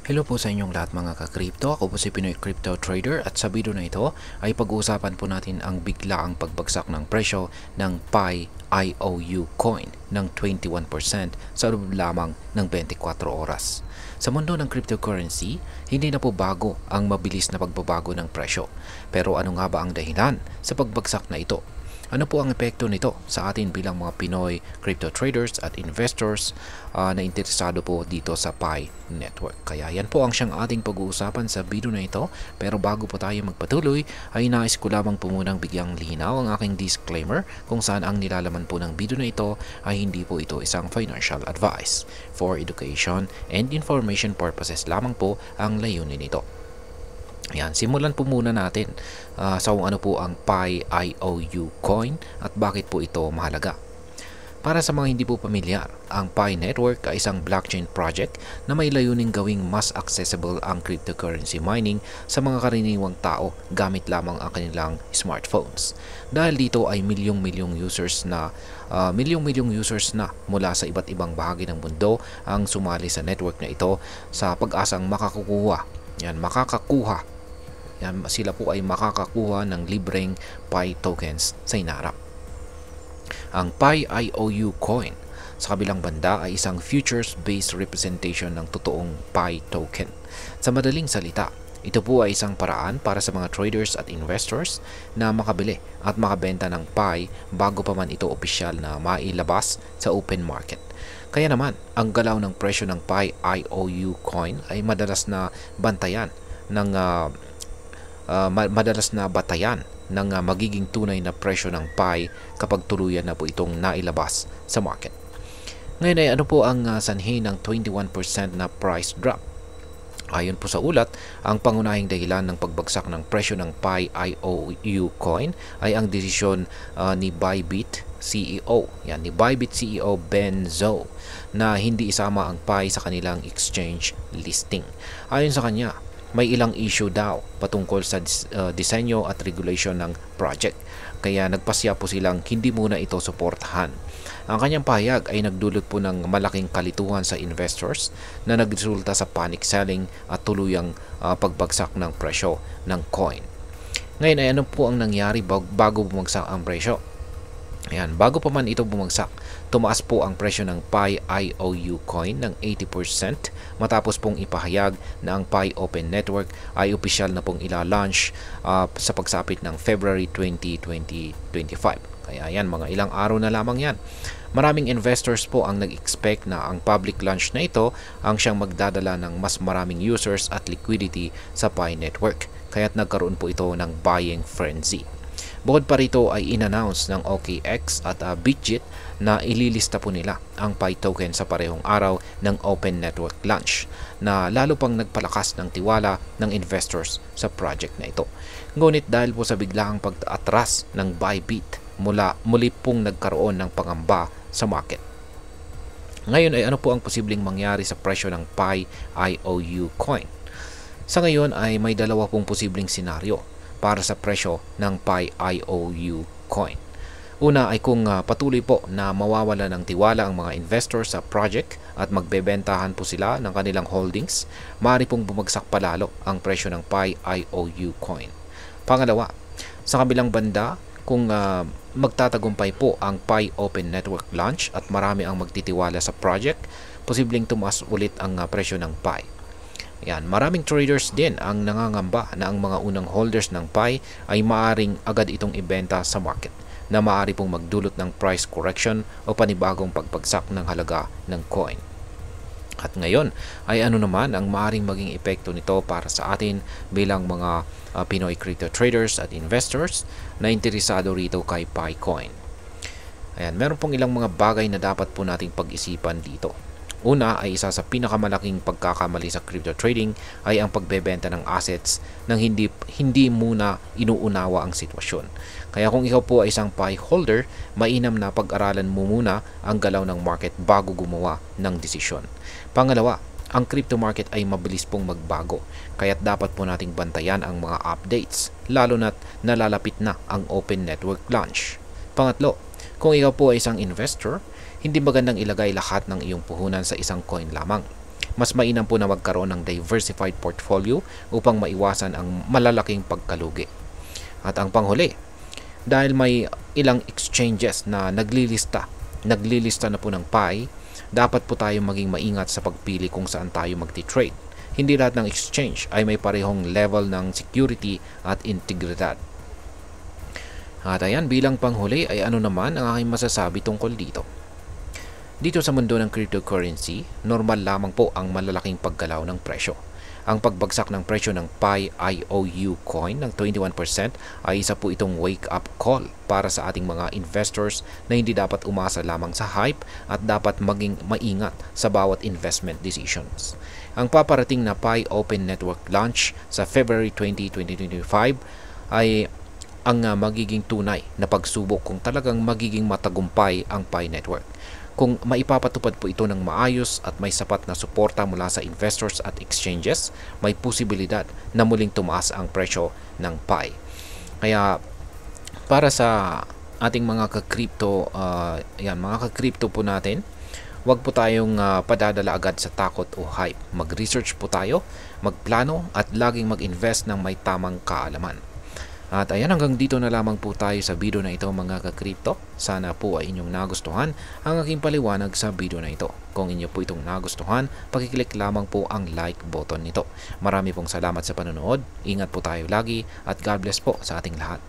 Hello po sa inyong lahat mga ka-crypto. Ako po si Pinoy Crypto Trader at sa video na ito ay pag-uusapan po natin ang biglaang pagbagsak ng presyo ng Pi IOU coin ng 21% sa loob lamang ng 24 oras. Sa mundo ng cryptocurrency, hindi na po bago ang mabilis na pagbabago ng presyo. Pero ano nga ba ang dahilan sa pagbagsak na ito? Ano po ang epekto nito sa atin bilang mga Pinoy crypto traders at investors na interesado po dito sa Pi Network? Kaya yan po ang siyang ating pag-uusapan sa video na ito. Pero bago po tayo magpatuloy, ay nais ko lamang po munang bigyang linaw ang aking disclaimer kung saan ang nilalaman po ng video na ito ay hindi po ito isang financial advice. For education and information purposes lamang po ang layunin nito. Ayan, simulan po muna natin sa kung ano po ang Pi IOU coin at bakit po ito mahalaga. Para sa mga hindi po pamilyar, ang Pi Network ay isang blockchain project na may layuning gawing mas accessible ang cryptocurrency mining sa mga karaniwang tao gamit lamang ang kanilang smartphones. Dahil dito ay milyong-milyong users na mula sa iba't ibang bahagi ng mundo ang sumali sa network na ito sa pag-asang makakakuha sila po ay makakakuha ng libreng Pi tokens sa inarap. Ang Pi IOU coin sa kabilang banda ay isang futures-based representation ng totoong Pi token. Sa madaling salita, ito po ay isang paraan para sa mga traders at investors na makabili at makabenta ng Pi bago pa man ito opisyal na mailabas sa open market. Kaya naman, ang galaw ng presyo ng Pi IOU coin ay madalas na batayan ng magiging tunay na presyo ng Pi kapag tuluyan na po itong nailabas sa market. Ngayon ay ano po ang sanhi ng 21% na price drop? Ayon po sa ulat, ang pangunahing dahilan ng pagbagsak ng presyo ng Pi IOU coin ay ang desisyon ni Bybit CEO Ben Zhou na hindi isama ang Pi sa kanilang exchange listing. Ayon sa kanya, may ilang issue daw patungkol sa disenyo at regulation ng project, kaya nagpasya po silang hindi muna ito suportahan. Ang kanyang pahayag ay nagdulot po ng malaking kalituhan sa investors na nagresulta sa panic selling at tuluyang pagbagsak ng presyo ng coin. Ngayon ay ano po ang nangyari bago bumagsak ang presyo? Ayan, bago pa man ito bumagsak, tumaas po ang presyo ng Pi IOU coin ng 80% matapos pong ipahayag na ang Pi Open Network ay opisyal na pong ila-launch sa pagsapit ng February 20, 2025. Kaya yan, mga ilang araw na lamang yan. Maraming investors po ang nag-expect na ang public launch na ito ang siyang magdadala ng mas maraming users at liquidity sa Pi Network. Kaya't nagkaroon po ito ng buying frenzy. Bukod pa rito ay in-announce ng OKX at Bitget na ililista po nila ang Pi token sa parehong araw ng Open Network launch na lalo pang nagpalakas ng tiwala ng investors sa project na ito. Ngunit dahil po sa biglaang pag-atras ng Bybit, muli pong nagkaroon ng pangamba sa market. Ngayon ay ano po ang posibleng mangyari sa presyo ng Pi IOU coin? Sa ngayon ay may dalawa pong posibleng senaryo para sa presyo ng Pi IOU coin. Una ay kung patuloy po na mawawala ng tiwala ang mga investors sa project at magbebentahan po sila ng kanilang holdings, maaari pong bumagsak palalo ang presyo ng Pi IOU coin. Pangalawa, sa kabilang banda, kung magtatagumpay po ang Pi Open Network launch at marami ang magtitiwala sa project, posibleng tumaas ulit ang presyo ng Pi. Yan, maraming traders din ang nangangamba na ang mga unang holders ng Pi ay maaring agad itong ibenta sa market na maaari pong magdulot ng price correction o panibagong pagbagsak ng halaga ng coin. At ngayon ay ano naman ang maaring maging epekto nito para sa atin bilang mga Pinoy crypto traders at investors na interesado rito kay Pi coin. Ayan, meron pong ilang mga bagay na dapat po nating pag-isipan dito. Una ay isa sa pinakamalaking pagkakamali sa crypto trading ay ang pagbebenta ng assets nang hindi muna inuunawa ang sitwasyon. Kaya kung ikaw po ay isang Pi holder, mainam na pag-aralan mo muna ang galaw ng market bago gumawa ng desisyon. Pangalawa, ang crypto market ay mabilis pong magbago, kaya't dapat po nating bantayan ang mga updates, lalo na't nalalapit na ang Open Network launch. Pangatlo, kung ikaw po ay isang investor, hindi magandang ilagay lahat ng iyong puhunan sa isang coin lamang. mas mainam po na magkaroon ng diversified portfolio upang maiwasan ang malalaking pagkalugi. At ang panghuli, dahil may ilang exchanges na naglilista na po ng PAI, dapat po tayo maging maingat sa pagpili kung saan tayo magti-trade. Hindi lahat ng exchange ay may parehong level ng security at integridad. At ayan, bilang panghuli ay ano naman ang aking masasabi tungkol dito. Dito sa mundo ng cryptocurrency, normal lamang po ang malalaking paggalaw ng presyo. Ang pagbagsak ng presyo ng PAI IOU coin ng 21% ay isa po itong wake-up call para sa ating mga investors na hindi dapat umasa lamang sa hype at dapat maging maingat sa bawat investment decisions. Ang paparating na PAI Open Network launch sa February 20, 2025 ay ang magiging tunay na pagsubok kung talagang magiging matagumpay ang PAI Network. Kung maipapatupad po ito ng maayos at may sapat na suporta mula sa investors at exchanges, may posibilidad na muling tumaas ang presyo ng PAI. Kaya para sa ating mga ka-crypto, mga ka-crypto po natin, huwag po tayong padadala agad sa takot o hype. Mag-research po tayo, magplano at laging mag-invest ng may tamang kaalaman. At ayan, hanggang dito na lamang po tayo sa video na ito mga ka-crypto. Sana po ay inyong nagustuhan ang aking paliwanag sa video na ito. Kung inyo po itong nagustuhan, pakiclick lamang po ang like button nito. Marami pong salamat sa panonood. Ingat po tayo lagi at God bless po sa ating lahat.